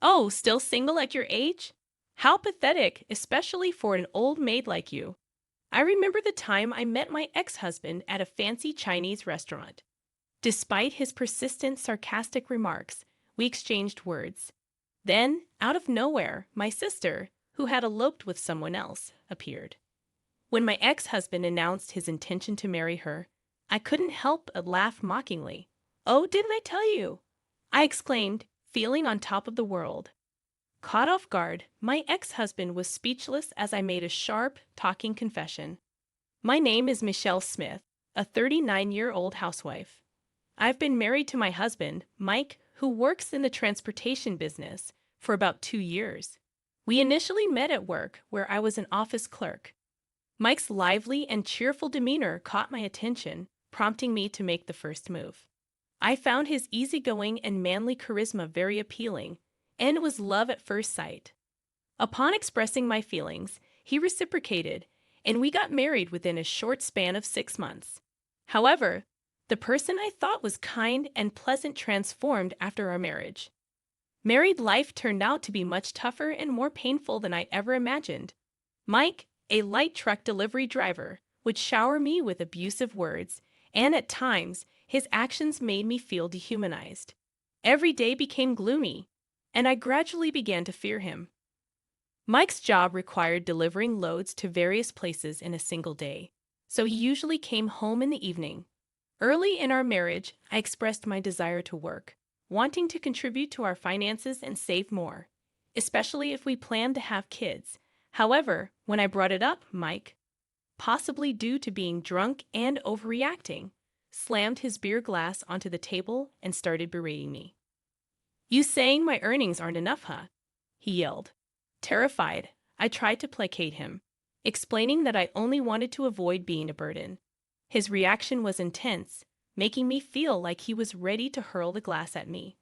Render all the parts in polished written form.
Oh, still single at your age? How pathetic, especially for an old maid like you. I remember the time I met my ex-husband at a fancy Chinese restaurant. Despite his persistent sarcastic remarks, we exchanged words. Then, out of nowhere, my sister, who had eloped with someone else, appeared. When my ex-husband announced his intention to marry her, I couldn't help but laugh mockingly. "Oh, didn't I tell you?" I exclaimed, feeling on top of the world. Caught off guard, my ex-husband was speechless as I made a sharp, talking confession. My name is Michelle Smith, a 39-year-old housewife. I've been married to my husband, Mike, who works in the transportation business, for about 2 years. We initially met at work, where I was an office clerk. Mike's lively and cheerful demeanor caught my attention, prompting me to make the first move. I found his easygoing and manly charisma very appealing, and it was love at first sight. Upon expressing my feelings, he reciprocated, and we got married within a short span of 6 months. However, the person I thought was kind and pleasant transformed after our marriage. Married life turned out to be much tougher and more painful than I ever imagined. Mike, a light truck delivery driver, would shower me with abusive words, and at times, his actions made me feel dehumanized. Every day became gloomy, and I gradually began to fear him. Mike's job required delivering loads to various places in a single day, so he usually came home in the evening. Early in our marriage, I expressed my desire to work, wanting to contribute to our finances and save more, especially if we planned to have kids. However, when I brought it up, Mike, possibly due to being drunk and overreacting, slammed his beer glass onto the table and started berating me. "You saying my earnings aren't enough, huh?" he yelled. Terrified, I tried to placate him, explaining that I only wanted to avoid being a burden. His reaction was intense, making me feel like he was ready to hurl the glass at me.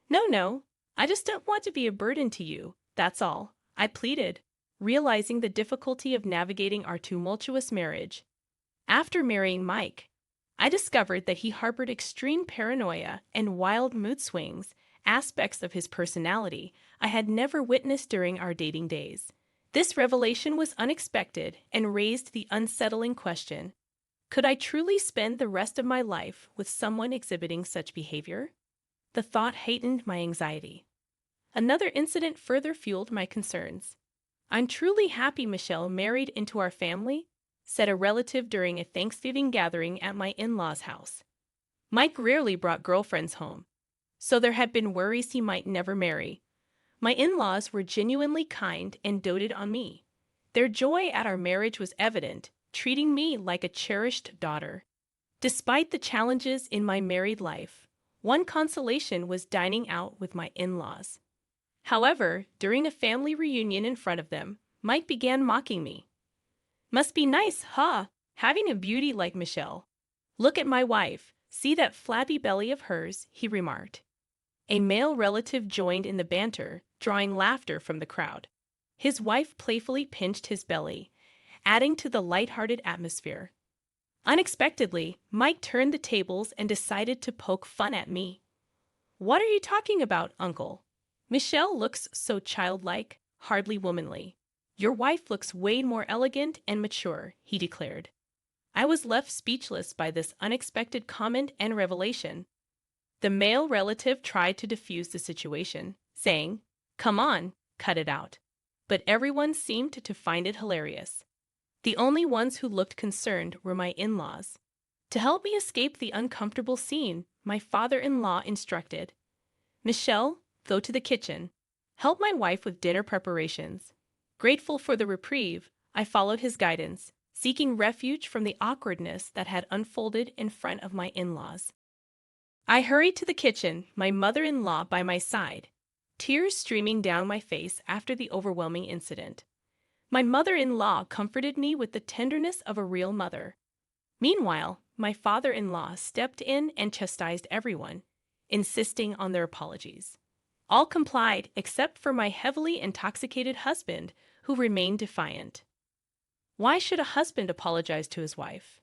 No, I just don't want to be a burden to you, that's all," I pleaded, realizing the difficulty of navigating our tumultuous marriage. After marrying Mike, I discovered that he harbored extreme paranoia and wild mood swings, aspects of his personality I had never witnessed during our dating days. This revelation was unexpected and raised the unsettling question: could I truly spend the rest of my life with someone exhibiting such behavior? The thought heightened my anxiety. Another incident further fueled my concerns. "I'm truly happy Michelle married into our family," said a relative during a Thanksgiving gathering at my in-laws' house. Mike rarely brought girlfriends home, so there had been worries he might never marry. My in-laws were genuinely kind and doted on me. Their joy at our marriage was evident, treating me like a cherished daughter. Despite the challenges in my married life, one consolation was dining out with my in-laws. However, during a family reunion in front of them, Mike began mocking me. "Must be nice, huh? Having a beauty like Michelle. Look at my wife. See that flabby belly of hers," he remarked. A male relative joined in the banter, drawing laughter from the crowd. His wife playfully pinched his belly, adding to the light-hearted atmosphere. Unexpectedly, Mike turned the tables and decided to poke fun at me. "What are you talking about, uncle? Michelle looks so childlike, hardly womanly. Your wife looks way more elegant and mature," he declared. I was left speechless by this unexpected comment and revelation. The male relative tried to defuse the situation, saying, "Come on, cut it out." But everyone seemed to find it hilarious. The only ones who looked concerned were my in-laws. To help me escape the uncomfortable scene, my father-in-law instructed, "Michelle, go to the kitchen. Help my wife with dinner preparations." Grateful for the reprieve, I followed his guidance, seeking refuge from the awkwardness that had unfolded in front of my in-laws. I hurried to the kitchen, my mother-in-law by my side, tears streaming down my face after the overwhelming incident. My mother-in-law comforted me with the tenderness of a real mother. Meanwhile, my father-in-law stepped in and chastised everyone, insisting on their apologies. All complied except for my heavily intoxicated husband, who remained defiant. Why should a husband apologize to his wife?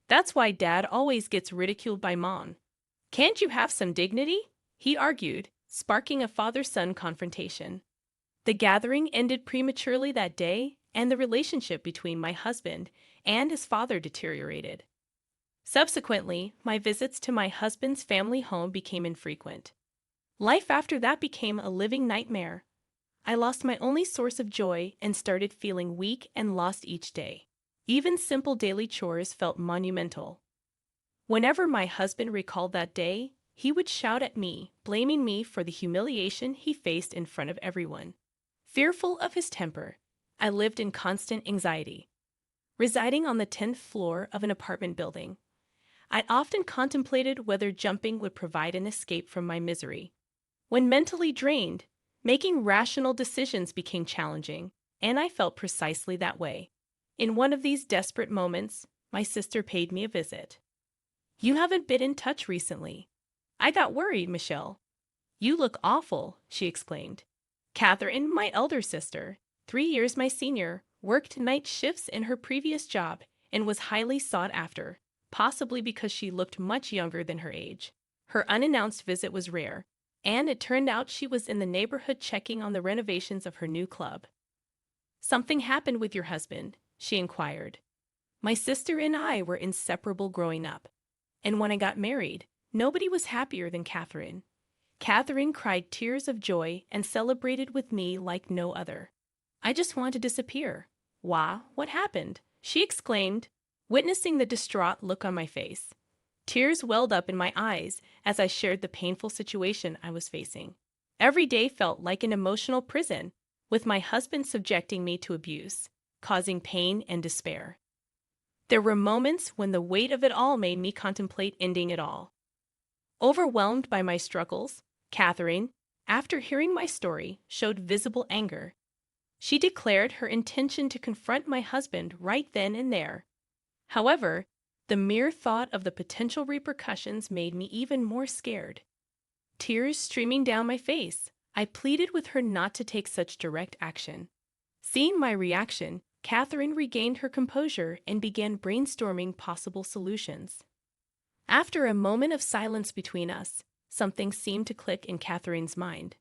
That's why Dad always gets ridiculed by Mom. Can't you have some dignity? He argued, sparking a father-son confrontation. The gathering ended prematurely that day, and the relationship between my husband and his father deteriorated. Subsequently, my visits to my husband's family home became infrequent. Life after that became a living nightmare. I lost my only source of joy and started feeling weak and lost each day. Even simple daily chores felt monumental. Whenever my husband recalled that day, he would shout at me, blaming me for the humiliation he faced in front of everyone. Fearful of his temper, I lived in constant anxiety. Residing on the 10th floor of an apartment building, I often contemplated whether jumping would provide an escape from my misery. When mentally drained, making rational decisions became challenging, and I felt precisely that way. In one of these desperate moments, my sister paid me a visit. "You haven't been in touch recently." "I got worried, Michelle." "You look awful," she exclaimed. Catherine, my elder sister, 3 years my senior, worked night shifts in her previous job and was highly sought after, possibly because she looked much younger than her age. Her unannounced visit was rare, and it turned out she was in the neighborhood checking on the renovations of her new club. "Something happened with your husband?" she inquired. "My sister and I were inseparable growing up, and when I got married, nobody was happier than Catherine. Catherine cried tears of joy and celebrated with me like no other. I just want to disappear." "Wah, what happened?" she exclaimed, witnessing the distraught look on my face. Tears welled up in my eyes as I shared the painful situation I was facing. Every day felt like an emotional prison, with my husband subjecting me to abuse, causing pain and despair. There were moments when the weight of it all made me contemplate ending it all. Overwhelmed by my struggles, Catherine, after hearing my story, showed visible anger. She declared her intention to confront my husband right then and there. However, the mere thought of the potential repercussions made me even more scared. Tears streaming down my face, I pleaded with her not to take such direct action. Seeing my reaction, Catherine regained her composure and began brainstorming possible solutions. After a moment of silence between us, something seemed to click in Catherine's mind.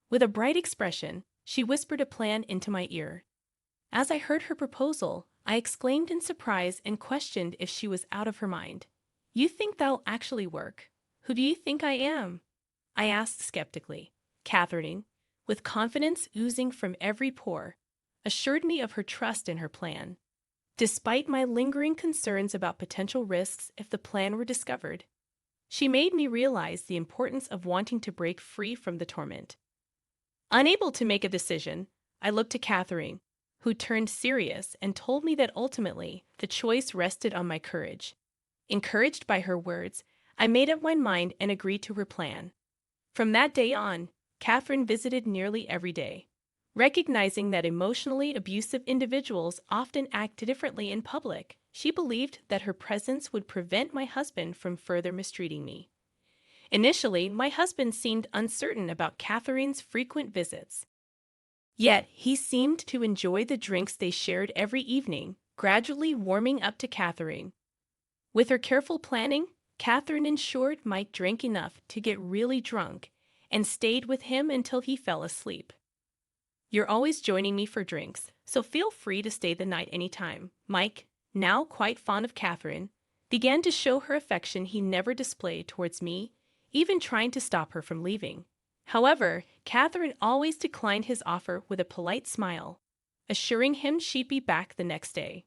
With a bright expression, she whispered a plan into my ear. As I heard her proposal, I exclaimed in surprise and questioned if she was out of her mind. "You think that'll actually work? Who do you think I am?" I asked skeptically. Catherine, with confidence oozing from every pore, assured me of her trust in her plan. Despite my lingering concerns about potential risks if the plan were discovered, she made me realize the importance of wanting to break free from the torment. Unable to make a decision, I looked to Catherine, who turned serious and told me that ultimately the choice rested on my courage. Encouraged by her words, I made up my mind and agreed to her plan. From that day on, Catherine visited nearly every day. Recognizing that emotionally abusive individuals often act differently in public, she believed that her presence would prevent my husband from further mistreating me. Initially, my husband seemed uncertain about Catherine's frequent visits. Yet, he seemed to enjoy the drinks they shared every evening, gradually warming up to Catherine. With her careful planning, Catherine ensured Mike drank enough to get really drunk and stayed with him until he fell asleep. "You're always joining me for drinks, so feel free to stay the night anytime." Mike, now quite fond of Catherine, began to show her affection he never displayed towards me, even trying to stop her from leaving. However, Catherine always declined his offer with a polite smile, assuring him she'd be back the next day.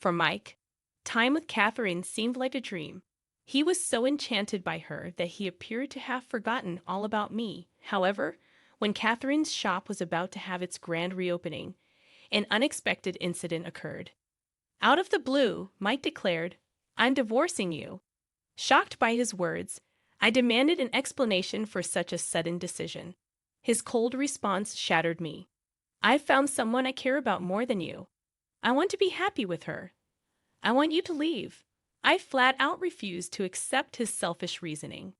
For Mike, time with Catherine seemed like a dream. He was so enchanted by her that he appeared to have forgotten all about me. However, when Catherine's shop was about to have its grand reopening, an unexpected incident occurred. Out of the blue, Mike declared, "I'm divorcing you." Shocked by his words, I demanded an explanation for such a sudden decision. His cold response shattered me. "I've found someone I care about more than you. I want to be happy with her. I want you to leave." I flat out refused to accept his selfish reasoning.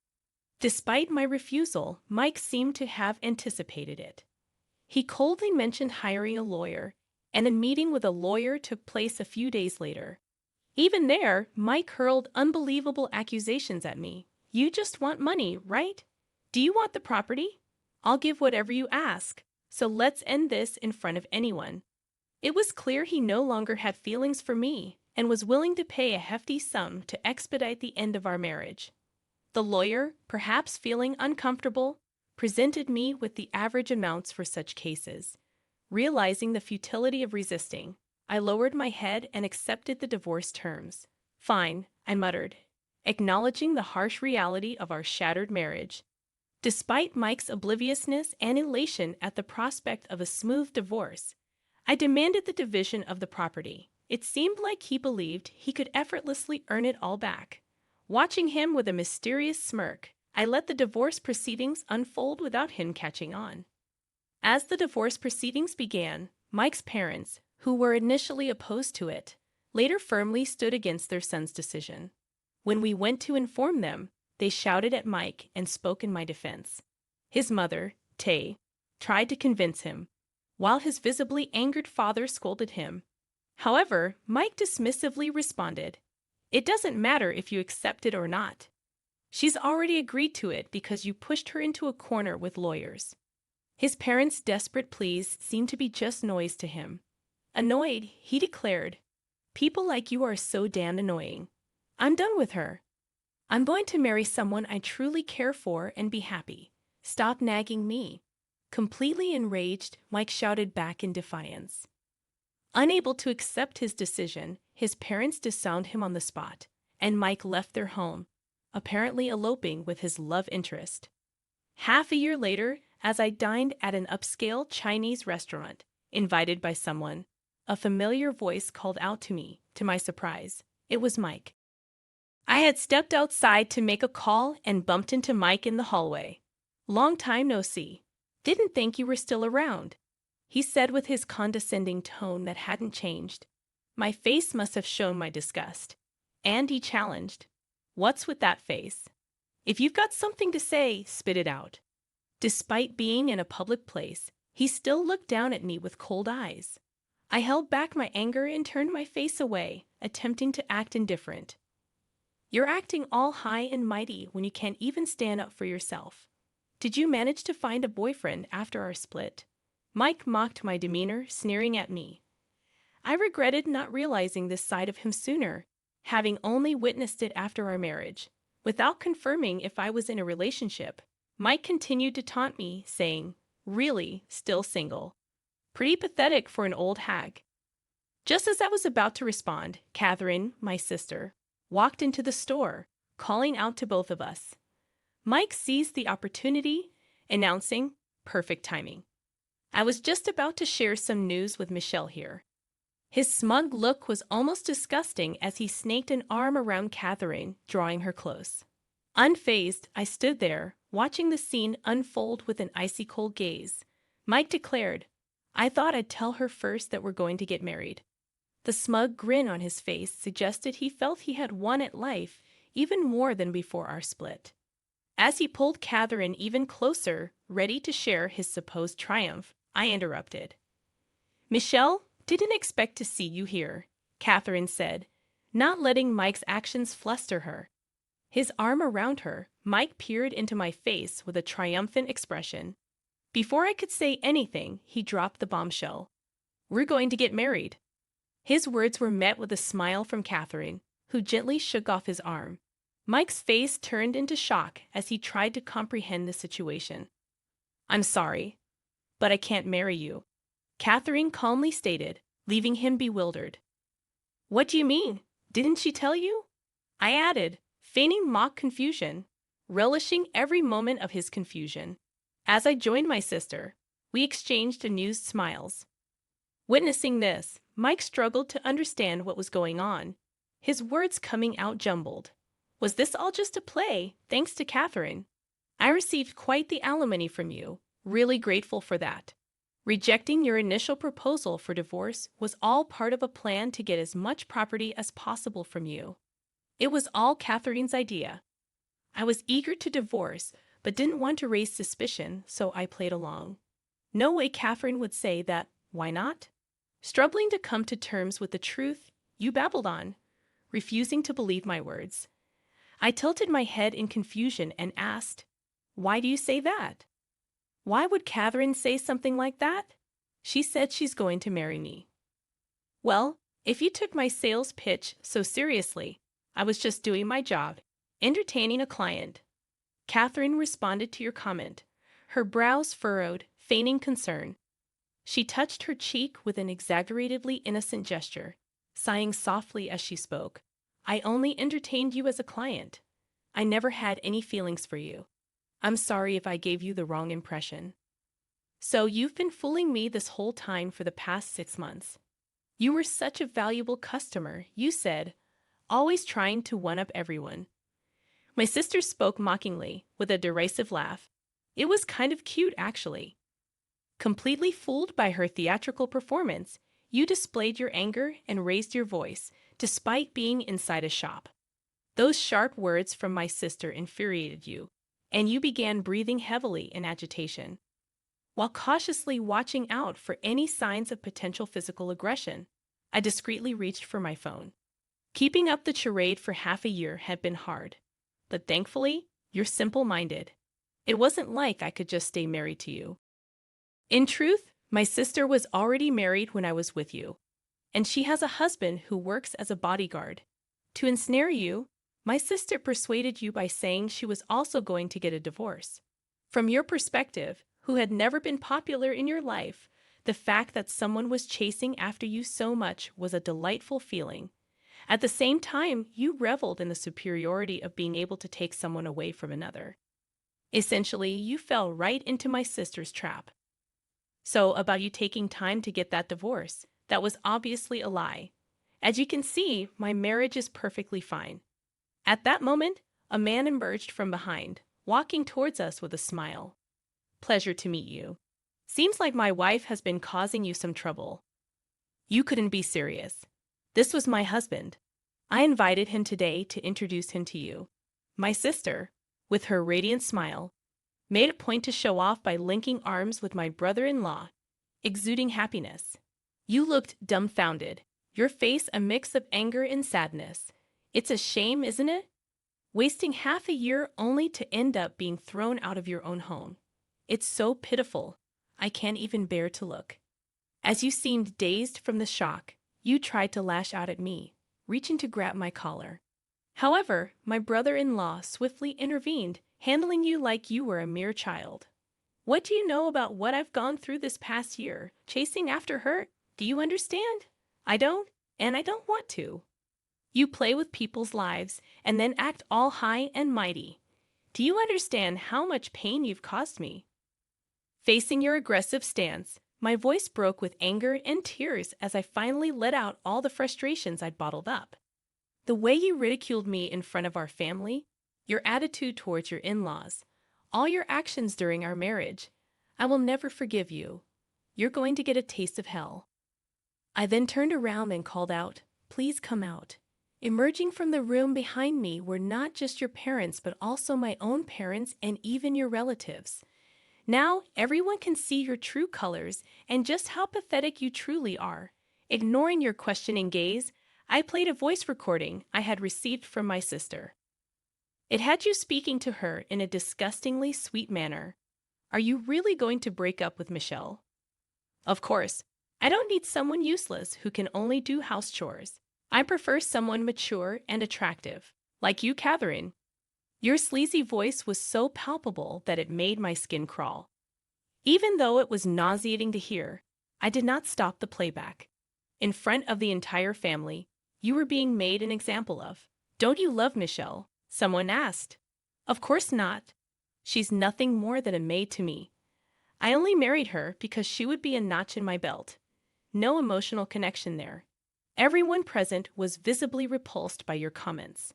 Despite my refusal, Mike seemed to have anticipated it. He coldly mentioned hiring a lawyer, and a meeting with a lawyer took place a few days later. Even there, Mike hurled unbelievable accusations at me. "You just want money, right? Do you want the property? I'll give whatever you ask, so let's end this in front of anyone. It was clear he no longer had feelings for me and was willing to pay a hefty sum to expedite the end of our marriage. The lawyer, perhaps feeling uncomfortable, presented me with the average amounts for such cases. Realizing the futility of resisting, I lowered my head and accepted the divorce terms. Fine, I muttered, acknowledging the harsh reality of our shattered marriage. Despite Mike's obliviousness and elation at the prospect of a smooth divorce, I demanded the division of the property. It seemed like he believed he could effortlessly earn it all back. Watching him with a mysterious smirk, I let the divorce proceedings unfold without him catching on. As the divorce proceedings began, Mike's parents, who were initially opposed to it, later firmly stood against their son's decision. When we went to inform them, they shouted at Mike and spoke in my defense. His mother, Tay, tried to convince him, while his visibly angered father scolded him. However, Mike dismissively responded, "It doesn't matter if you accept it or not. She's already agreed to it because you pushed her into a corner with lawyers." His parents' desperate pleas seemed to be just noise to him. Annoyed, he declared, "People like you are so damn annoying. I'm done with her. I'm going to marry someone I truly care for and be happy. Stop nagging me." Completely enraged, Mike shouted back in defiance. Unable to accept his decision, his parents disowned him on the spot, and Mike left their home, apparently eloping with his love interest. Half a year later, as I dined at an upscale Chinese restaurant, invited by someone, a familiar voice called out to me. To my surprise, it was Mike. I had stepped outside to make a call and bumped into Mike in the hallway. "Long time no see. Didn't think you were still around," he said with his condescending tone that hadn't changed. My face must have shown my disgust. And he challenged, "What's with that face? If you've got something to say, spit it out." Despite being in a public place, he still looked down at me with cold eyes. I held back my anger and turned my face away, attempting to act indifferent. "You're acting all high and mighty when you can't even stand up for yourself. Did you manage to find a boyfriend after our split?" Mike mocked my demeanor, sneering at me. I regretted not realizing this side of him sooner, having only witnessed it after our marriage. Without confirming if I was in a relationship, Mike continued to taunt me, saying, "Really, still single? Pretty pathetic for an old hag." Just as I was about to respond, Catherine, my sister, walked into the store, calling out to both of us. Mike seized the opportunity, announcing, "Perfect timing. I was just about to share some news with Michelle here." His smug look was almost disgusting as he snaked an arm around Catherine, drawing her close. Unfazed, I stood there, watching the scene unfold with an icy cold gaze. Mike declared, "I thought I'd tell her first that we're going to get married." The smug grin on his face suggested he felt he had won at life even more than before our split. As he pulled Catherine even closer, ready to share his supposed triumph, I interrupted. "Michelle, didn't expect to see you here," Catherine said, not letting Mike's actions fluster her. His arm around her, Mike peered into my face with a triumphant expression. Before I could say anything, he dropped the bombshell. "We're going to get married." His words were met with a smile from Catherine, who gently shook off his arm. Mike's face turned into shock as he tried to comprehend the situation. "I'm sorry, but I can't marry you," Catherine calmly stated, leaving him bewildered. "What do you mean? Didn't she tell you?" I added, feigning mock confusion, relishing every moment of his confusion. As I joined my sister, we exchanged amused smiles. Witnessing this, Mike struggled to understand what was going on, his words coming out jumbled. "Was this all just a play, thanks to Catherine? I received quite the alimony from you, really grateful for that. Rejecting your initial proposal for divorce was all part of a plan to get as much property as possible from you. It was all Catherine's idea. I was eager to divorce, but didn't want to raise suspicion, so I played along. No way Catherine would say that, why not?" Struggling to come to terms with the truth, you babbled on, refusing to believe my words. I tilted my head in confusion and asked, "Why do you say that?" Why would Catherine say something like that? She said she's going to marry me. Well, if you took my sales pitch so seriously, I was just doing my job, entertaining a client. Catherine responded to your comment, her brows furrowed, feigning concern. She touched her cheek with an exaggeratedly innocent gesture, sighing softly as she spoke. I only entertained you as a client. I never had any feelings for you. I'm sorry if I gave you the wrong impression. So you've been fooling me this whole time for the past 6 months. You were such a valuable customer, you said, always trying to one-up everyone. My sister spoke mockingly, with a derisive laugh. It was kind of cute, actually. Completely fooled by her theatrical performance, you displayed your anger and raised your voice, despite being inside a shop. Those sharp words from my sister infuriated you, and you began breathing heavily in agitation, while cautiously watching out for any signs of potential physical aggression. I discreetly reached for my phone. Keeping up the charade for half a year had been hard, but thankfully, you're simple-minded. It wasn't like I could just stay married to you. In truth, my sister was already married when I was with you, and she has a husband who works as a bodyguard. To ensnare you, my sister persuaded you by saying she was also going to get a divorce. From your perspective, who had never been popular in your life, the fact that someone was chasing after you so much was a delightful feeling. At the same time, you reveled in the superiority of being able to take someone away from another. Essentially, you fell right into my sister's trap. So, about you taking time to get that divorce, that was obviously a lie. As you can see, my marriage is perfectly fine. At that moment, a man emerged from behind, walking towards us with a smile. Pleasure to meet you. Seems like my wife has been causing you some trouble. You couldn't be serious. This was my husband. I invited him today to introduce him to you. My sister, with her radiant smile, made a point to show off by linking arms with my brother-in-law, exuding happiness. You looked dumbfounded, your face a mix of anger and sadness. It's a shame, isn't it? Wasting half a year only to end up being thrown out of your own home. It's so pitiful, I can't even bear to look. As you seemed dazed from the shock, you tried to lash out at me, reaching to grab my collar. However, my brother-in-law swiftly intervened, handling you like you were a mere child. What do you know about what I've gone through this past year, chasing after her? Do you understand? I don't, and I don't want to. You play with people's lives and then act all high and mighty. Do you understand how much pain you've caused me? Facing your aggressive stance, my voice broke with anger and tears as I finally let out all the frustrations I'd bottled up. The way you ridiculed me in front of our family, your attitude towards your in-laws, all your actions during our marriage, I will never forgive you. You're going to get a taste of hell. I then turned around and called out, "Please come out." Emerging from the room behind me were not just your parents, but also my own parents and even your relatives. Now, everyone can see your true colors and just how pathetic you truly are. Ignoring your questioning gaze, I played a voice recording I had received from my sister. It had you speaking to her in a disgustingly sweet manner. Are you really going to break up with Michelle? Of course, I don't need someone useless who can only do house chores. I prefer someone mature and attractive, like you, Catherine. Your sleazy voice was so palpable that it made my skin crawl. Even though it was nauseating to hear, I did not stop the playback. In front of the entire family, you were being made an example of. Don't you love Michelle? Someone asked. Of course not. She's nothing more than a maid to me. I only married her because she would be a notch in my belt. No emotional connection there. Everyone present was visibly repulsed by your comments.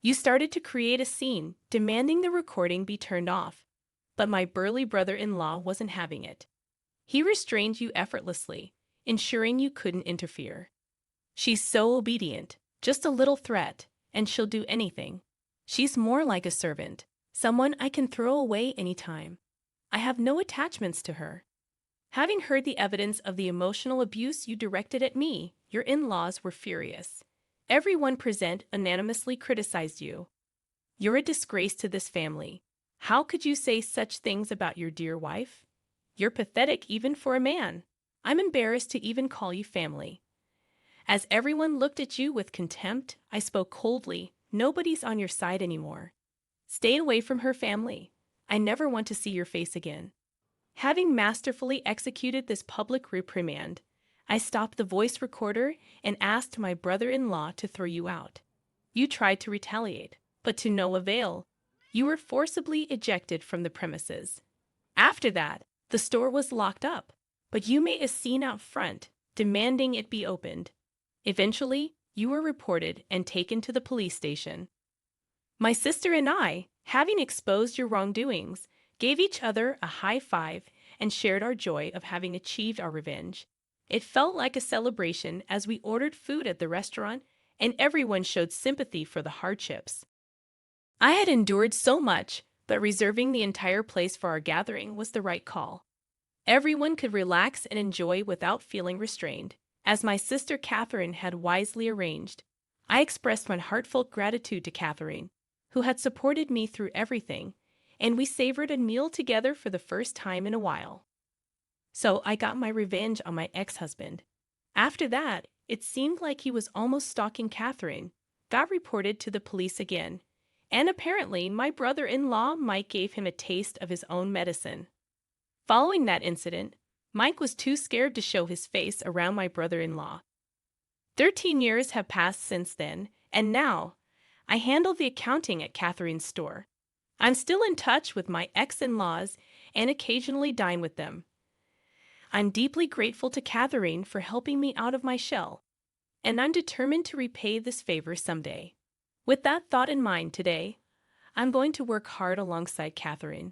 You started to create a scene, demanding the recording be turned off, but my burly brother-in-law wasn't having it. He restrained you effortlessly, ensuring you couldn't interfere. She's so obedient, just a little threat, and she'll do anything. She's more like a servant, someone I can throw away anytime. I have no attachments to her. Having heard the evidence of the emotional abuse you directed at me, your in-laws were furious. Everyone present unanimously criticized you. You're a disgrace to this family. How could you say such things about your dear wife? You're pathetic even for a man. I'm embarrassed to even call you family. As everyone looked at you with contempt, I spoke coldly. Nobody's on your side anymore. Stay away from her family. I never want to see your face again. Having masterfully executed this public reprimand, I stopped the voice recorder and asked my brother-in-law to throw you out. You tried to retaliate, but to no avail. You were forcibly ejected from the premises. After that, the store was locked up, but you made a scene out front, demanding it be opened. Eventually, you were reported and taken to the police station. My sister and I, having exposed your wrongdoings, gave each other a high five and shared our joy of having achieved our revenge. It felt like a celebration as we ordered food at the restaurant and everyone showed sympathy for the hardships. I had endured so much, but reserving the entire place for our gathering was the right call. Everyone could relax and enjoy without feeling restrained, as my sister Catherine had wisely arranged. I expressed my heartfelt gratitude to Catherine, who had supported me through everything, and we savored a meal together for the first time in a while. So I got my revenge on my ex-husband. After that, it seemed like he was almost stalking Catherine, got reported to the police again, and apparently my brother-in-law Mike gave him a taste of his own medicine. Following that incident, Mike was too scared to show his face around my brother-in-law. 13 years have passed since then, and now I handle the accounting at Catherine's store. I'm still in touch with my ex-in-laws and occasionally dine with them. I'm deeply grateful to Catherine for helping me out of my shell, and I'm determined to repay this favor someday. With that thought in mind today, I'm going to work hard alongside Catherine.